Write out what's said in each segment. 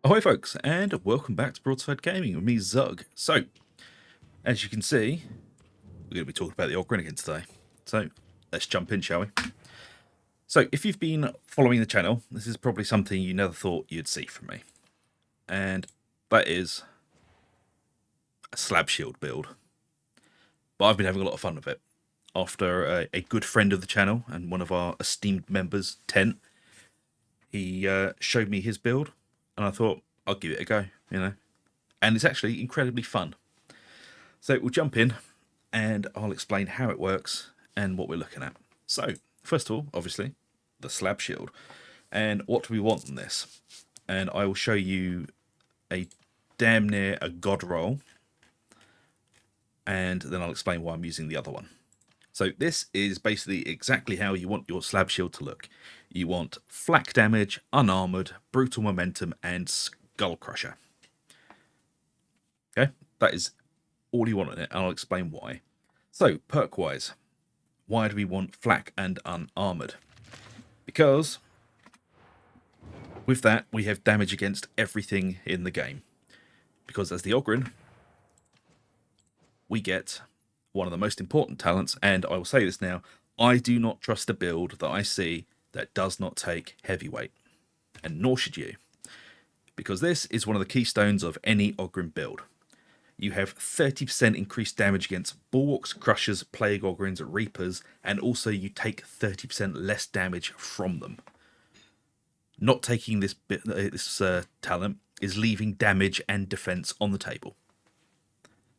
Ahoy folks, and welcome back to Broadside Gaming with me, Zug. So, as you can see, we're going to be talking about the Ogryn again today. So, let's jump in, shall we? So, if you've been following the channel, this is probably something you never thought you'd see from me. And that is a slab shield build. But I've been having a lot of fun with it. After a good friend of the channel and one of our esteemed members, Tent, he showed me his build, and I thought, I'll give it a go, And it's actually incredibly fun. So we'll jump in and I'll explain how it works and what we're looking at. So, first of all, obviously, the slab shield. And what do we want in this? And I will show you a damn near a god roll. And then I'll explain why I'm using the other one. So this is basically exactly how you want your slab shield to look. You want flak damage, unarmored, brutal momentum, and skull crusher. Okay, that is all you want in it, and I'll explain why. So, perk-wise, why do we want flak and unarmored? Because with that, we have damage against everything in the game. Because as the Ogryn, we get one of the most important talents, and I will say this now, I do not trust a build that I see that does not take heavyweight, and nor should you. Because this is one of the keystones of any Ogryn build. You have 30% increased damage against Bulwarks, Crushers, Plague Ogryns, Reapers, and also you take 30% less damage from them. Not taking this talent is leaving damage and defense on the table.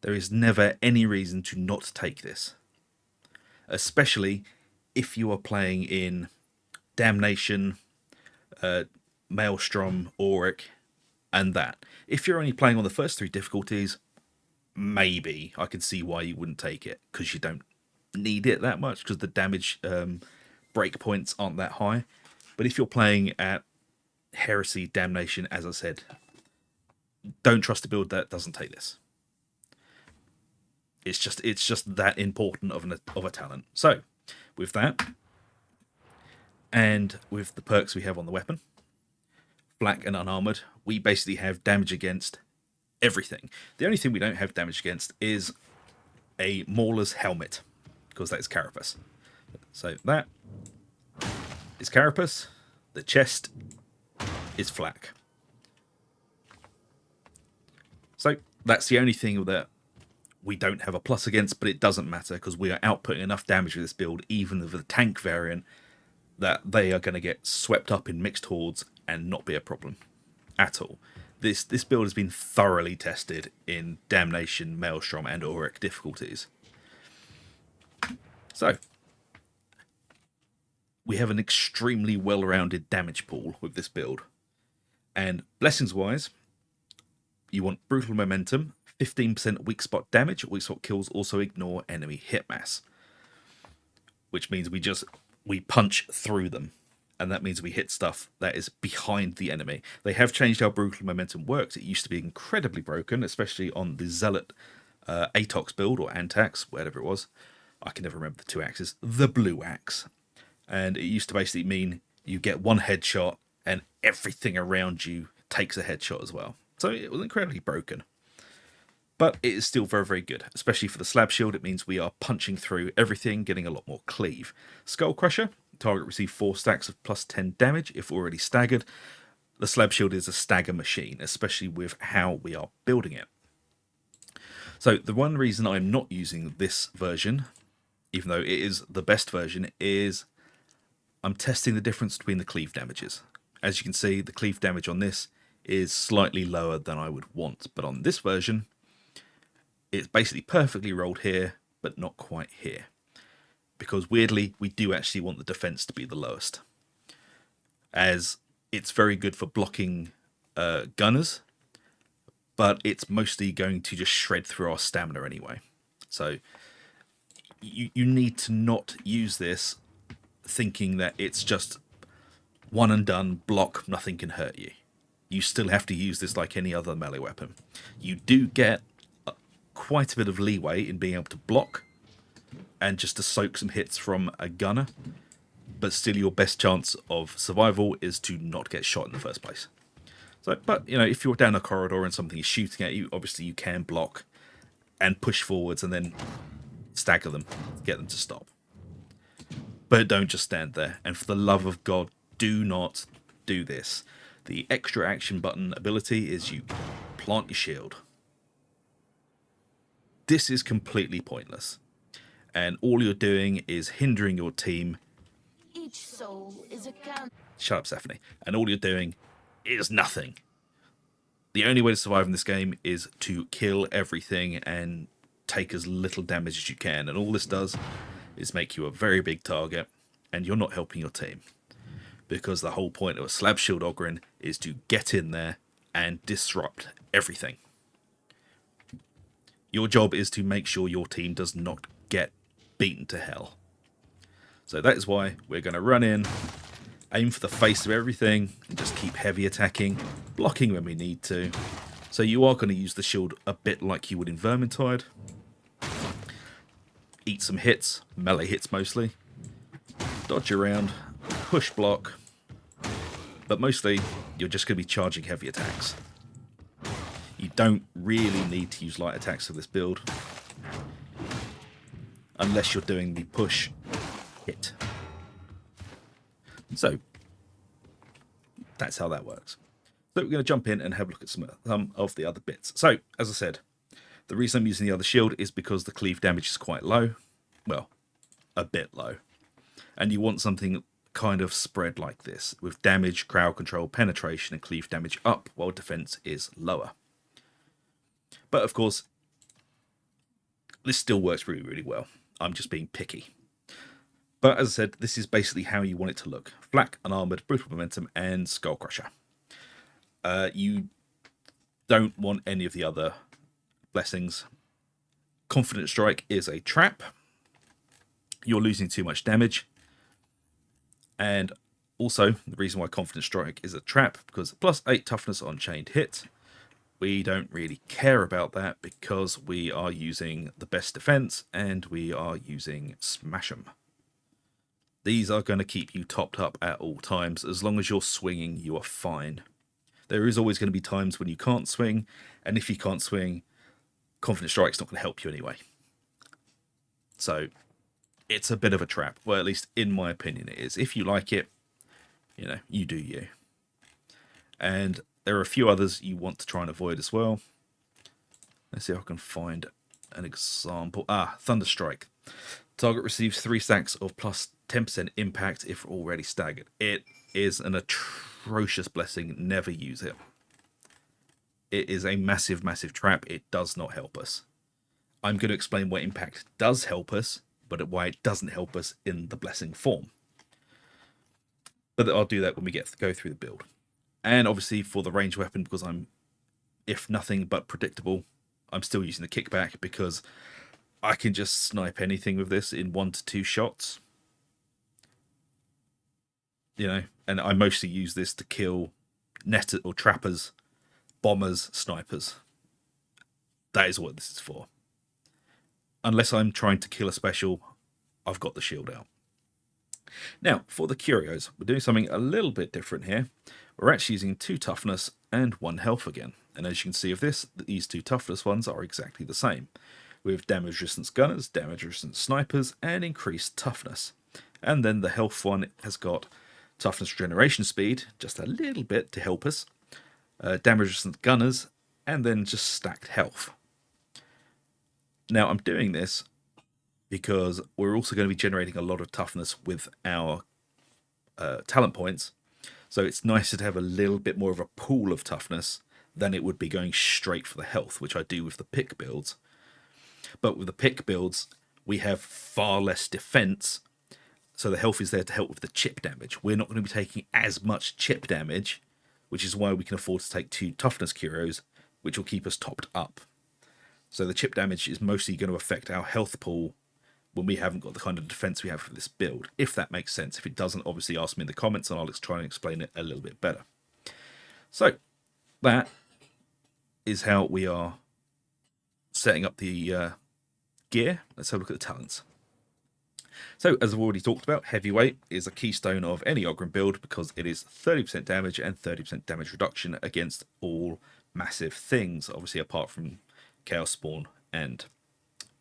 There is never any reason to not take this. Especially if you are playing in Damnation, Maelstrom, Auric, and that. If you're only playing on the first three difficulties, maybe I can see why you wouldn't take it, because you don't need it that much, because the damage breakpoints aren't that high. But if you're playing at Heresy, Damnation, as I said, don't trust a build that doesn't take this. It's just that important of a talent. So with that, and with the perks we have on the weapon, flak and unarmored, we basically have damage against everything. The only thing we don't have damage against is a Mauler's helmet, because that is Carapace. So that is Carapace. The chest is flak. So that's the only thing that we don't have a plus against, but it doesn't matter because we are outputting enough damage with this build, even with the tank variant, that they are going to get swept up in mixed hordes and not be a problem at all. This build has been thoroughly tested in Damnation, Maelstrom, and Auric difficulties. So, we have an extremely well-rounded damage pool with this build. And blessings-wise, you want brutal momentum, 15% weak spot damage. Weak spot kills also ignore enemy hit mass, which means we punch through them. And that means we hit stuff that is behind the enemy. They have changed how brutal momentum works. It used to be incredibly broken, especially on the Zealot Atox build, or Antax, whatever it was. I can never remember the two axes. The blue axe. And it used to basically mean you get one headshot and everything around you takes a headshot as well. So it was incredibly broken. But it is still very, very good, especially for the slab shield. It means we are punching through everything, getting a lot more cleave. Skull Crusher, target receive 4 stacks of plus 10 damage if already staggered. The slab shield is a stagger machine, especially with how we are building it. So the one reason I'm not using this version, even though it is the best version, is I'm testing the difference between the cleave damages. As you can see, the cleave damage on this is slightly lower than I would want, but on this version, it's basically perfectly rolled here, but not quite here. Because weirdly, we do actually want the defense to be the lowest, as it's very good for blocking gunners, but it's mostly going to just shred through our stamina anyway. So you need to not use this thinking that it's just one and done, block, nothing can hurt you. You still have to use this like any other melee weapon. You do get quite a bit of leeway in being able to block and just to soak some hits from a gunner, but still your best chance of survival is to not get shot in the first place. So, but you know, if you're down a corridor and something is shooting at you, obviously you can block and push forwards and then stagger them to get them to stop. But don't just stand there. And for the love of God, do not do this. The extra action button ability is you plant your shield. This is completely pointless. And all you're doing is hindering your team. Each soul is a count. Shut up, Stephanie. And all you're doing is nothing. The only way to survive in this game is to kill everything and take as little damage as you can. And all this does is make you a very big target, and you're not helping your team. Because the whole point of a Slab Shield Ogryn is to get in there and disrupt everything. Your job is to make sure your team does not get beaten to hell. So that is why we're going to run in, aim for the face of everything, and just keep heavy attacking, blocking when we need to. So you are going to use the shield a bit like you would in Vermintide. Eat some hits, melee hits mostly. Dodge around, push block. But mostly, you're just going to be charging heavy attacks. You don't really need to use light attacks for this build. Unless you're doing the push hit. So, that's how that works. So we're going to jump in and have a look at some of the other bits. So, as I said, the reason I'm using the other shield is because the cleave damage is quite low. Well, a bit low. And you want something kind of spread like this, with damage, crowd control, penetration, and cleave damage up, while defense is lower. But of course, this still works really, really well. I'm just being picky. But as I said, this is basically how you want it to look. Flak, Unarmored, Brutal Momentum, and Skull Crusher. You don't want any of the other blessings. Confident Strike is a trap. You're losing too much damage. And also, the reason why Confident Strike is a trap, because +8 toughness on chained hit. We don't really care about that because we are using the best defense and we are using Smash 'em. These are going to keep you topped up at all times. As long as you're swinging, you are fine. There is always going to be times when you can't swing, and if you can't swing, Confident Strike's not going to help you anyway. So, it's a bit of a trap. Well, at least in my opinion it is. If you like it, you know, you do you. And there are a few others you want to try and avoid as well. Let's see if I can find an example. Thunderstrike. Target receives 3 stacks of plus 10% impact if already staggered. It is an atrocious blessing. Never use it. It is a massive, massive trap. It does not help us. I'm going to explain why impact does help us, but why it doesn't help us in the blessing form. But I'll do that when we go through the build. And obviously for the ranged weapon, because I'm, if nothing but predictable, I'm still using the kickback because I can just snipe anything with this in 1 to 2 shots. You know, and I mostly use this to kill netters or trappers, bombers, snipers. That is what this is for. Unless I'm trying to kill a special, I've got the shield out. Now, for the curios, we're doing something a little bit different here. We're actually using 2 toughness and 1 health again. And as you can see of this, these 2 toughness ones are exactly the same. With damage resistance gunners, damage resistance snipers, and increased toughness. And then the health one has got toughness regeneration speed, just a little bit to help us. Damage resistant gunners, and then just stacked health. Now I'm doing this because we're also going to be generating a lot of toughness with our talent points. So it's nicer to have a little bit more of a pool of toughness than it would be going straight for the health, which I do with the pick builds. But with the pick builds, we have far less defense, so the health is there to help with the chip damage. We're not going to be taking as much chip damage, which is why we can afford to take 2 toughness curios, which will keep us topped up. So the chip damage is mostly going to affect our health pool when we haven't got the kind of defense we have for this build, if that makes sense. If it doesn't, obviously ask me in the comments and I'll try and explain it a little bit better. So that is how we are setting up the gear. Let's have a look at the talents. So, as I've already talked about, heavyweight is a keystone of any Ogryn build because it is 30% damage and 30% damage reduction against all massive things, obviously apart from Chaos Spawn and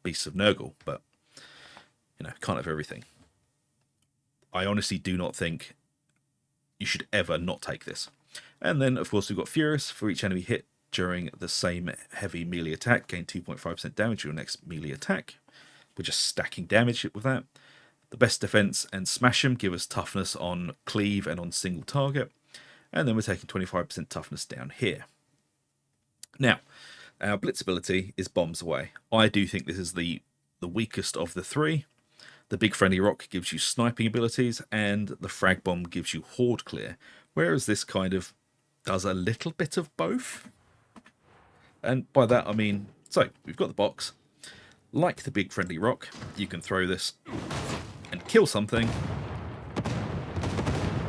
Beasts of Nurgle, but can't have everything. I honestly do not think you should ever not take this. And then, of course, we've got Furious. For each enemy hit during the same heavy melee attack, gain 2.5% damage to your next melee attack. We're just stacking damage with that. The best defense and smash 'em give us toughness on cleave and on single target. And then we're taking 25% toughness down here. Now, our blitz ability is bombs away. I do think this is the weakest of the three. The big friendly rock gives you sniping abilities, and the frag bomb gives you horde clear, whereas this kind of does a little bit of both. And by that I mean, so we've got the box. Like the big friendly rock, you can throw this and kill something,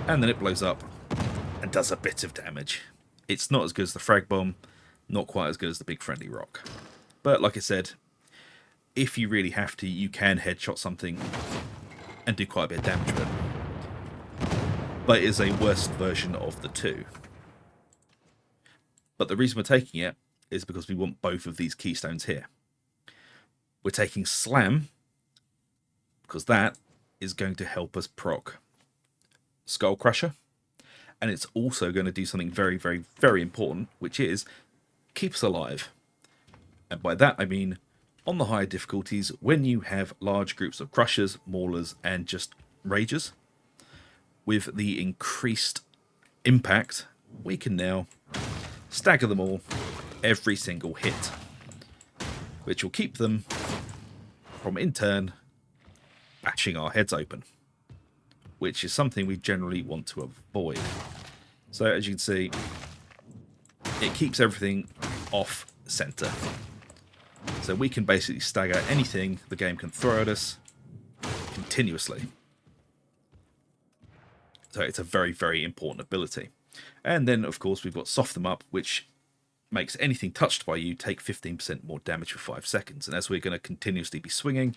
and then it blows up and does a bit of damage. It's not as good as the frag bomb, not quite as good as the big friendly rock. But like I said, if you really have to, you can headshot something and do quite a bit of damage with it. But it is a worse version of the two. But the reason we're taking it is because we want both of these keystones here. We're taking Slam because that is going to help us proc Skull Crusher. And it's also going to do something very, very, very important, which is keep us alive. And by that I mean, on the higher difficulties, when you have large groups of Crushers, Maulers, and just Ragers, with the increased impact, we can now stagger them all every single hit, which will keep them from, in turn, bashing our heads open, which is something we generally want to avoid. So as you can see, it keeps everything off center. So we can basically stagger anything the game can throw at us continuously. So it's a very, very important ability. And then, of course, we've got Soft Them Up, which makes anything touched by you take 15% more damage for 5 seconds. And as we're going to continuously be swinging,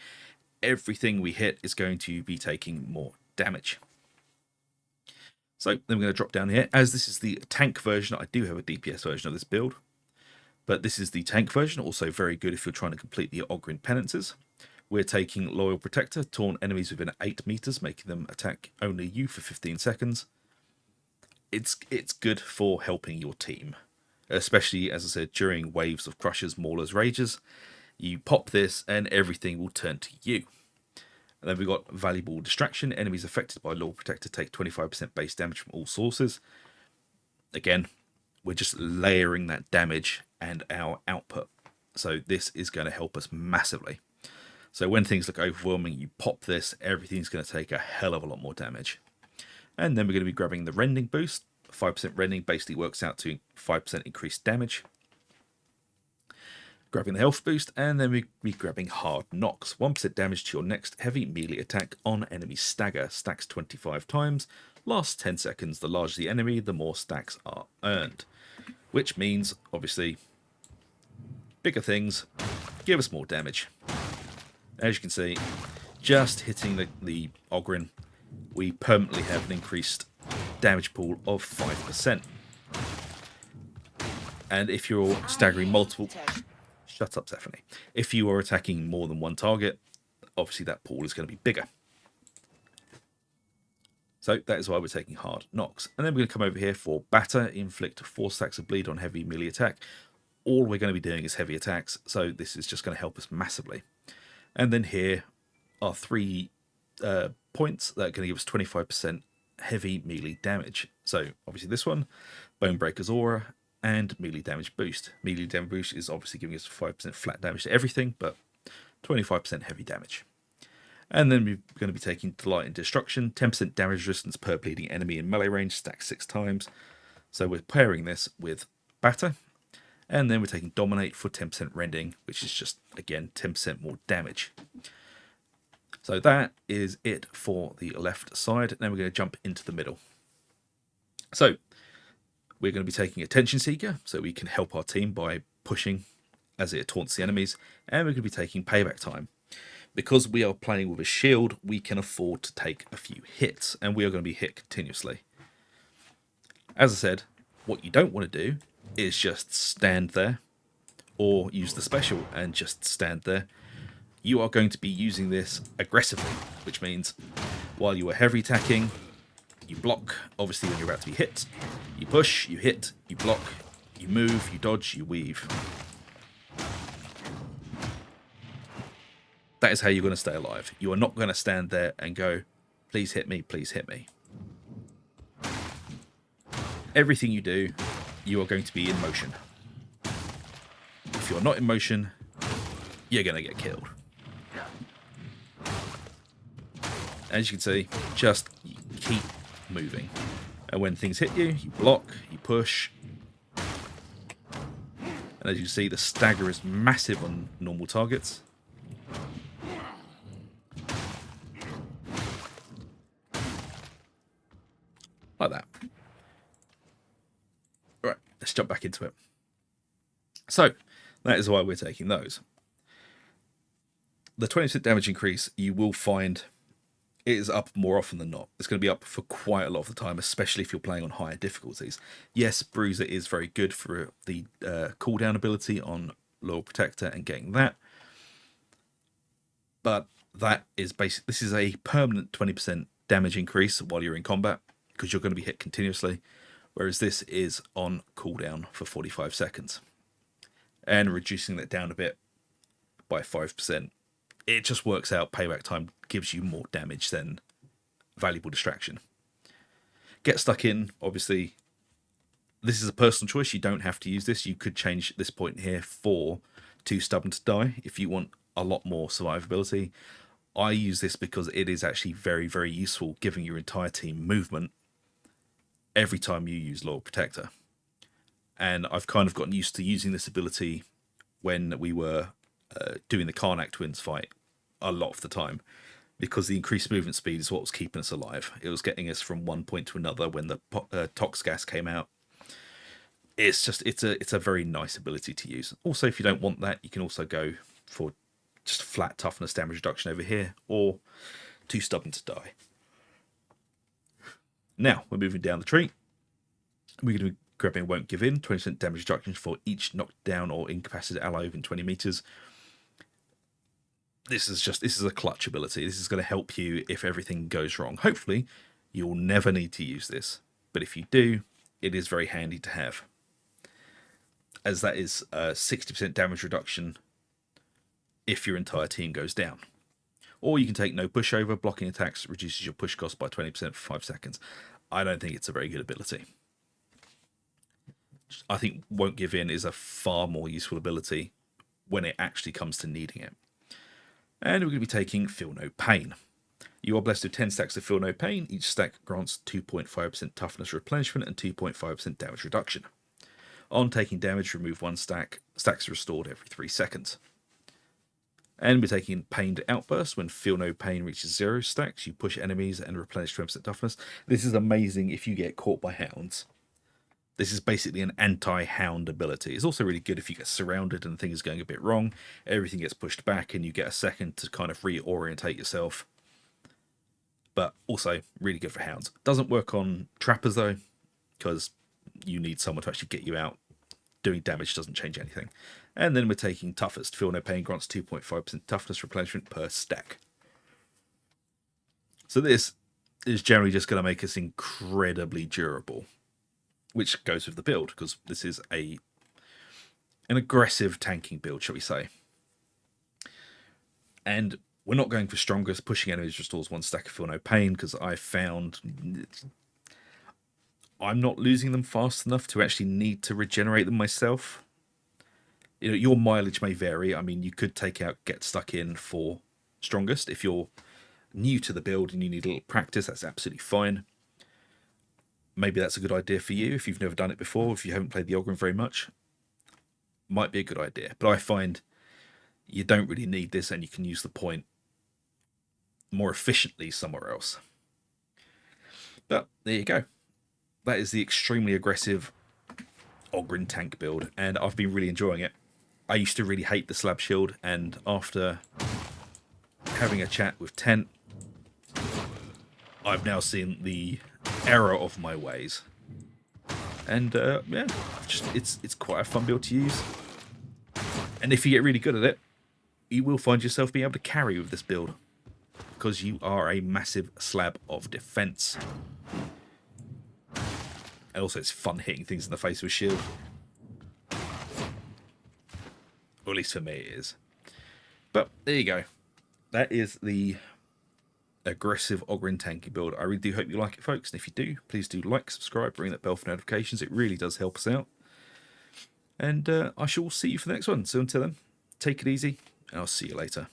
everything we hit is going to be taking more damage. So then we're going to drop down here. As this is the tank version, I do have a DPS version of this build. But this is the tank version, also very good if you're trying to complete the Ogryn penances. We're taking Loyal Protector, taunt enemies within 8 meters, making them attack only you for 15 seconds. It's good for helping your team, especially, as I said, during waves of Crushers, Maulers, Ragers. You pop this and everything will turn to you. And then we've got Valuable Distraction. Enemies affected by Loyal Protector take 25% base damage from all sources. Again, we're just layering that damage and our output. So this is going to help us massively. So when things look overwhelming, you pop this, everything's going to take a hell of a lot more damage. And then we're going to be grabbing the Rending boost. 5% Rending basically works out to 5% increased damage. Grabbing the health boost, and then we'll be grabbing Hard Knocks. 1% damage to your next heavy melee attack on enemy stagger. Stacks 25 times. Lasts 10 seconds. The larger the enemy, the more stacks are earned. Which means, obviously, bigger things give us more damage. As you can see, just hitting the Ogryn, we permanently have an increased damage pool of 5%. And if you're staggering multiple... Shut up, Stephanie. If you are attacking more than one target, obviously that pool is going to be bigger. So that is why we're taking Hard Knocks. And then we're going to come over here for Batter, inflict 4 stacks of bleed on heavy melee attack. All we're going to be doing is heavy attacks, so this is just going to help us massively. And then here are 3 points that are going to give us 25% heavy melee damage. So obviously this one, Bonebreaker's Aura, and melee damage boost. Melee damage boost is obviously giving us 5% flat damage to everything, but 25% heavy damage. And then we're going to be taking Delight in Destruction, 10% damage resistance per bleeding enemy in melee range, stacked 6 times. So we're pairing this with Batter, and then we're taking Dominate for 10% rending, which is just, again, 10% more damage. So that is it for the left side. Now we're going to jump into the middle. So we're going to be taking Attention Seeker, so we can help our team by pushing as it taunts the enemies, and we're going to be taking Payback Time. Because we are playing with a shield, we can afford to take a few hits, and we are going to be hit continuously. As I said, what you don't want to do is just stand there or use the special and just stand there. You are going to be using this aggressively, which means while you are heavy attacking, you block, obviously when you're about to be hit, you push, you hit, you block, you move, you dodge, you weave. That is how you're going to stay alive. You are not going to stand there and go, please hit me, please hit me. Everything you do, you are going to be in motion. If you're not in motion, you're going to get killed. As you can see, just keep moving. And when things hit you, you block, you push. And as you see, the stagger is massive on normal targets. Like that. Right, let's jump back into it. So, that is why we're taking those. The 20% damage increase, you will find it is up more often than not. It's going to be up for quite a lot of the time, especially if you're playing on higher difficulties. Yes, Bruiser is very good for the cooldown ability on Loyal Protector and getting that. But that is basically, this is a permanent 20% damage increase while you're in combat, because you're going to be hit continuously. Whereas this is on cooldown for 45 seconds. And reducing that down a bit by 5%. It just works out, payback time gives you more damage than valuable distraction. Get stuck in, obviously, this is a personal choice. You don't have to use this. You could change this point here for too stubborn to die if you want a lot more survivability. I use this because it is actually very, very useful, giving your entire team movement every time you use Loyal Protector. And I've kind of gotten used to using this ability when we were doing the Karnak twins fight a lot of the time, because the increased movement speed is what was keeping us alive. It was getting us from one point to another when the Tox gas came out. It's a very nice ability to use. Also, if you don't want that, you can also go for just flat toughness damage reduction over here, or too stubborn to die. Now we're moving down the tree. We're going to be grabbing Won't Give In, 20% damage reduction for each knocked down or incapacitated ally within 20 meters. This is a clutch ability. This is going to help you if everything goes wrong. Hopefully, you'll never need to use this, but if you do, it is very handy to have, as that is a 60% damage reduction if your entire team goes down. Or you can take no pushover. Blocking attacks reduces your push cost by 20% for 5 seconds. I don't think it's a very good ability. I think Won't Give In is a far more useful ability when it actually comes to needing it. And we're going to be taking Feel No Pain. You are blessed with 10 stacks of Feel No Pain. Each stack grants 2.5% toughness replenishment and 2.5% damage reduction. On taking damage, remove 1 stack. Stacks are restored every 3 seconds. And we're taking Pained Outburst. When Feel No Pain reaches 0 stacks, you push enemies and replenish 20% toughness. This is amazing if you get caught by hounds. This is basically an anti-hound ability. It's also really good if you get surrounded and things are going a bit wrong. Everything gets pushed back and you get a second to kind of reorientate yourself. But also really good for hounds. Doesn't work on trappers though, because you need someone to actually get you out. Doing damage doesn't change anything. And then we're taking Toughest. Feel No Pain grants 2.5% toughness replenishment per stack. So this is generally just going to make us incredibly durable, which goes with the build, because this is an aggressive tanking build, shall we say. And we're not going for strongest. Pushing enemies restores 1 stack of Feel No Pain, because I found I'm not losing them fast enough to actually need to regenerate them myself. You know, your mileage may vary. I mean, you could take out Get Stuck In for strongest. If you're new to the build and you need a little practice, that's absolutely fine. Maybe that's a good idea for you if you've never done it before, if you haven't played the Ogryn very much. Might be a good idea. But I find you don't really need this, and you can use the point more efficiently somewhere else. But there you go. That is the extremely aggressive Ogryn tank build, and I've been really enjoying it. I used to really hate the Slab shield, and after having a chat with Tent, I've now seen the error of my ways. And yeah, it's quite a fun build to use. And if you get really good at it, you will find yourself being able to carry with this build, because you are a massive slab of defense. And also it's fun hitting things in the face with shield. Or at least for me it is. But there you go. That is the aggressive Ogryn tanky build. I really do hope you like it, folks. And if you do, please do like, subscribe, ring that bell for notifications. It really does help us out. And I shall see you for the next one. So until then, take it easy, and I'll see you later.